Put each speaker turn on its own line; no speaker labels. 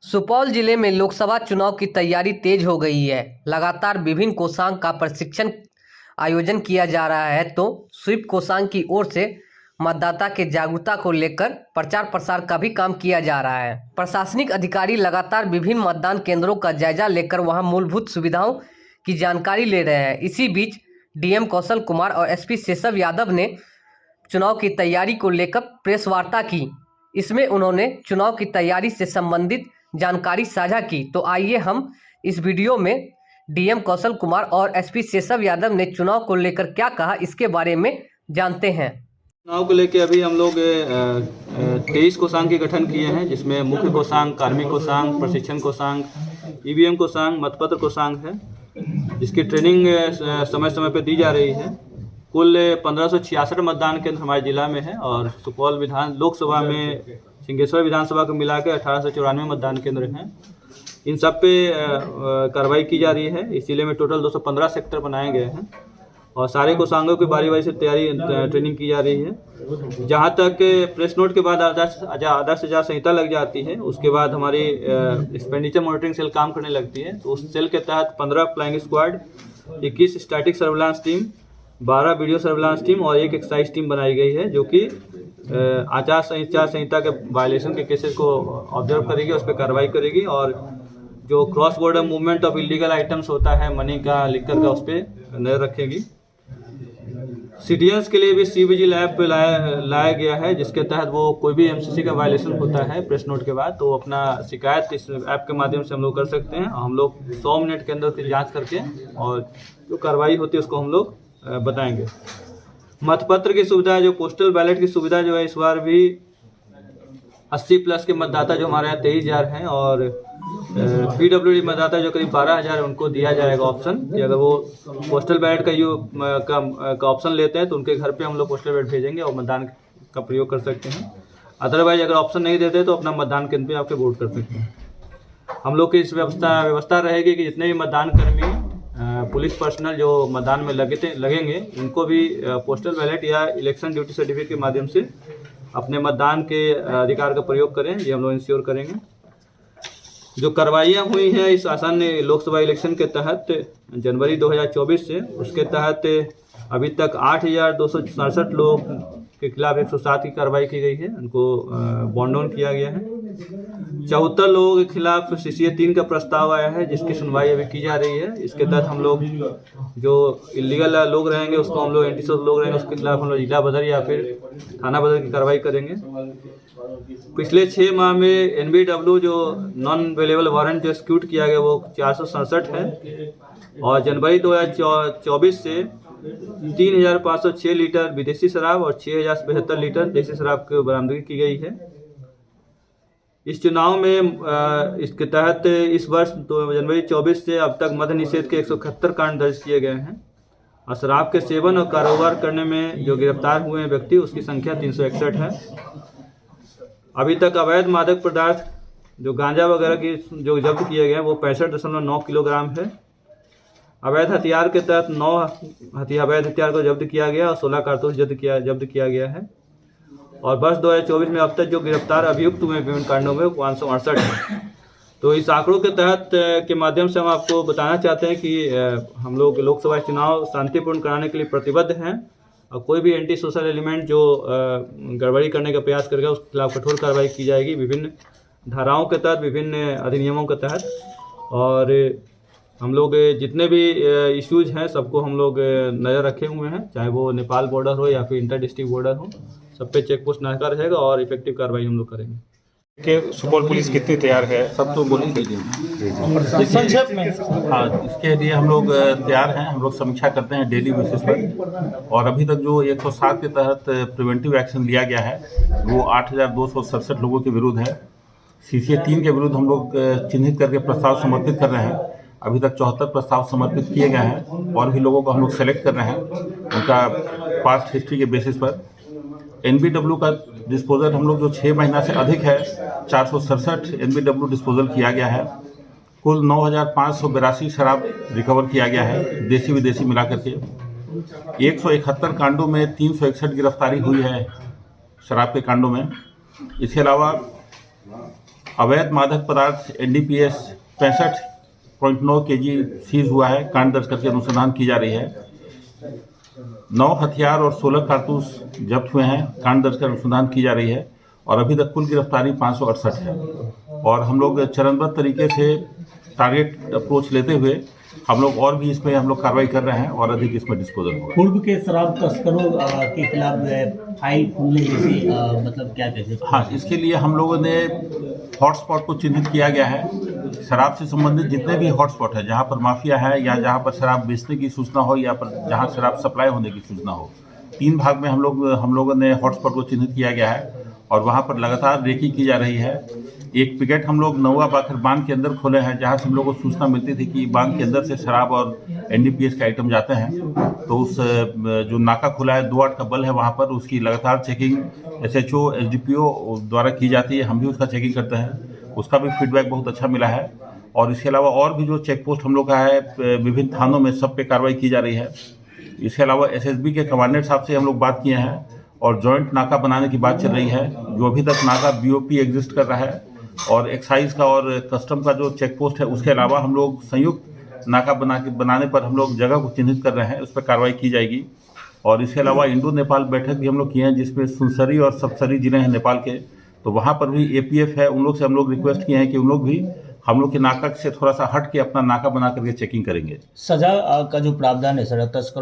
सुपौल जिले में लोकसभा चुनाव की तैयारी तेज हो गई है। लगातार विभिन्न कोषांग का प्रशिक्षण आयोजन किया जा रहा है, तो स्वीप कोषांग की ओर से मतदाता के जागरूकता को लेकर प्रचार प्रसार का भी काम किया जा रहा है। प्रशासनिक अधिकारी लगातार विभिन्न मतदान केंद्रों का जायजा लेकर वहां मूलभूत सुविधाओं की जानकारी ले रहे हैं। इसी बीच डीएम कौशल कुमार और एसपी शेषव यादव ने चुनाव की तैयारी को लेकर प्रेस वार्ता की। इसमें उन्होंने चुनाव की तैयारी से संबंधित जानकारी साझा की। तो आइए हम इस वीडियो में डीएम कौशल कुमार और एसपी शेषव यादव ने चुनाव को लेकर क्या कहा, इसके बारे में जानते हैं।
चुनाव को लेकर अभी हम लोग 23 कोषांग के गठन किए हैं, जिसमें मुख्य कोषांग, कार्मिक कोषांग, प्रशिक्षण कोषांग, ईवीएम कोषांग, मतपत्र कोषांग है, जिसकी ट्रेनिंग समय समय पर दी जा रही है। कुल 1566 मतदान केंद्र हमारे जिला में है और सुपौल लोकसभा में सिंहेश्वर विधानसभा को मिला के 1894 मतदान केंद्र हैं। इन सब पे कार्रवाई की जा रही है। इस जिले में टोटल 215 सेक्टर बनाए गए हैं और सारे कोषांगों की बारी बारी से ट्रेनिंग की जा रही है। जहां तक प्रेस नोट के बाद आदर्श आचार संहिता लग जाती है, उसके बाद हमारी एक्सपेंडिचर मॉनिटरिंग सेल काम करने लगती है। तो उस सेल के तहत 15 flying squad, 21 static surveillance team, 12 video surveillance team और 1 एक्साइज टीम बनाई गई है, जो कि आचार संहिता के वायलेशन के केसेस को ऑब्जर्व करेगी, उस पर कार्रवाई करेगी और जो cross border movement of illegal items होता है, मनी का, लिकर का, उस पर नजर रखेगी। सिटीजन्स के लिए भी CVGIL ऐप लाया गया है, जिसके तहत वो कोई भी MCC का वायलेशन होता है प्रेस नोट के बाद, तो अपना शिकायत इस ऐप के माध्यम से हम लोग कर सकते हैं। हम लोग 100 मिनट के अंदर की जाँच करके और जो कार्रवाई होती है उसको हम लोग बताएंगे। मतपत्र की सुविधा, जो पोस्टल बैलेट की सुविधा जो है, इस बार भी 80+ के मतदाता जो हमारे यहाँ 23,000 हैं और PWD मतदाता जो करीब 12,000 है, उनको दिया जाएगा ऑप्शन कि अगर वो पोस्टल बैलेट का ऑप्शन लेते हैं तो उनके घर पे हम लोग पोस्टल बैलेट भेजेंगे और मतदान का प्रयोग कर सकते हैं। अदरवाइज अगर ऑप्शन नहीं देते तो अपना मतदान केंद्र पे आपके वोट कर सकते हैं। हम लोग की इस व्यवस्था रहेगी कि जितने भी मतदान कर्मी, पुलिस पर्सनल जो मैदान में लगेंगे, उनको भी पोस्टल बैलेट या इलेक्शन ड्यूटी सर्टिफिकेट के माध्यम से अपने मतदान के अधिकार का प्रयोग करें, ये हम लोग इंश्योर करेंगे। जो कार्रवाइयाँ हुई हैं इस आसन्न लोकसभा इलेक्शन के तहत जनवरी 2024 से, उसके तहत अभी तक 8,267 लोग के खिलाफ 107 की कार्रवाई की गई है, उनको बॉन्ड डाउन किया गया है। 74 लोगों के खिलाफ CCA 3 का प्रस्ताव आया है, जिसकी सुनवाई अभी की जा रही है। इसके तहत हम लोग जो इलीगल लोग रहेंगे, उसको हम लोग एंटी सोशल लोग रहेंगे, उसके खिलाफ हम लोग जिला बदर या फिर थाना बदर की कार्रवाई करेंगे। पिछले 6 माह में NBW जो नॉन अवेलेबल वारंट जो एक्सिक्यूट किया गया वो 467 है और जनवरी 2024 से 3,506 लीटर विदेशी शराब और 6,072 लीटर देसी शराब की बरामदगी की गई है। इस चुनाव में इसके तहत इस वर्ष जनवरी 24 से अब तक मद्य निषेध के 171 कांड दर्ज किए गए हैं और शराब के सेवन और कारोबार करने में जो गिरफ्तार हुए हैं व्यक्ति, उसकी संख्या 361 है। अभी तक अवैध मादक पदार्थ जो गांजा वगैरह की जो जब्त किए गए हैं वो 65.9 किलोग्राम है। अवैध हथियार के तहत 9 अवैध हथियार को जब्त किया गया और 16 कारतूस जब्त किया गया है और वर्ष 2024 में अब तक जो गिरफ्तार अभियुक्त हुए विभिन्न कांडों में 568 है। तो इस आंकड़ों के तहत के माध्यम से हम आपको बताना चाहते हैं कि हम लोग लोकसभा चुनाव शांतिपूर्ण कराने के लिए प्रतिबद्ध हैं और कोई भी एंटी सोशल एलिमेंट जो गड़बड़ी करने का प्रयास करेगा उसके खिलाफ कठोर कार्रवाई की जाएगी, विभिन्न धाराओं के तहत, विभिन्न अधिनियमों के तहत। और हम लोग जितने भी इश्यूज हैं सबको हम लोग नज़र रखे हुए हैं, चाहे वो नेपाल बॉर्डर हो या फिर इंटर डिस्ट्रिक्ट बॉर्डर हो, सब पे चेक पोस्ट नाका रहेगा और इफेक्टिव कार्रवाई हम लोग करेंगे।
कि सुपौल पुलिस कितनी तैयार है, सब तो बोल दीजिए संक्षेप में। हाँ, इसके लिए हम लोग तैयार हैं। हम लोग समीक्षा करते हैं डेली बेसिस पर और अभी तक जो 107 के तहत प्रिवेंटिव एक्शन लिया गया है वो 8,267 लोगों के विरुद्ध है। CCA 3 के विरुद्ध हम लोग चिन्हित करके प्रस्ताव समर्पित कर रहे हैं। अभी तक 74 प्रस्ताव समर्पित किए गए हैं और भी लोगों को हम लोग सेलेक्ट कर रहे हैं उनका पास्ट हिस्ट्री के बेसिस पर। NBW का डिस्पोजल हम लोग जो 6 महीना से अधिक है 467 NBW डिस्पोजल किया गया है। कुल 9,582 शराब रिकवर किया गया है, देसी विदेशी मिला करके। 171 कांडों में 361 गिरफ्तारी हुई है शराब के कांडों में। इसके अलावा अवैध मादक पदार्थ NDPS 65.9 kg सीज हुआ है। कांड दर्ज करके अनुसंधान की जा रही है। 9 हथियार और 16 कारतूस जब्त हुए हैं। कांड दर्ज कर अनुसंधान की जा रही है और अभी तक कुल गिरफ्तारी 568 है। और हम लोग चरणबद्ध तरीके से टारगेट अप्रोच लेते हुए हम लोग और भी इसमें हम लोग कार्रवाई कर रहे हैं और अधिक इसमें डिस्पोजल होगा।
पूर्व के शराब तस्करों के खिलाफ फाइल खुलने जैसे मतलब क्या कहते हैं?
हाँ, इसके लिए हम लोगों ने हॉटस्पॉट को चिन्हित किया गया है। शराब से संबंधित जितने भी हॉटस्पॉट है, जहाँ पर माफिया है या जहाँ पर शराब बेचने की सूचना हो या पर जहाँ शराब सप्लाई होने की सूचना हो, 3 भाग में हम लोगों ने हॉटस्पॉट को चिन्हित किया गया है और वहाँ पर लगातार रेकी की जा रही है। एक पिकेट हम लोग नौवा बाखर बांध के अंदर खोले हैं, जहाँ से हम लोगों को सूचना मिलती थी कि बांध के अंदर से शराब और NDPS के आइटम जाते हैं। तो उस जो नाका खुला है 2-8 का बल है, वहाँ पर उसकी लगातार चेकिंग SHO SDPO द्वारा की जाती है। हम भी उसका चेकिंग करते हैं, उसका भी फीडबैक बहुत अच्छा मिला है। और इसके अलावा और भी जो चेक पोस्ट हम लोग का है विभिन्न थानों में, सब पे कार्रवाई की जा रही है। इसके अलावा SSB के कमांडेंट साहब से हम लोग बात किए हैं और जॉइंट नाका बनाने की बात चल रही है। जो अभी तक नाका BOP एग्जिस्ट कर रहा है और एक्साइज का और कस्टम का जो चेक पोस्ट है, उसके अलावा हम लोग संयुक्त नाका बनाने पर हम लोग जगह को चिन्हित कर रहे हैं, उस पर कार्रवाई की जाएगी। और इसके अलावा इंडो नेपाल बैठक भी हम लोग किए हैं, जिसमें सुनसरी और सप्तसरी जिले हैं नेपाल के, तो वहाँ पर भी APF है, उन लोग से हम लोग रिक्वेस्ट किए हैं कि उन लोग भी हम लोग के नाका से थोड़ा सा हट के अपना नाका बना करके चेकिंग करेंगे।
सजा का जो प्रावधान है सर तस्करों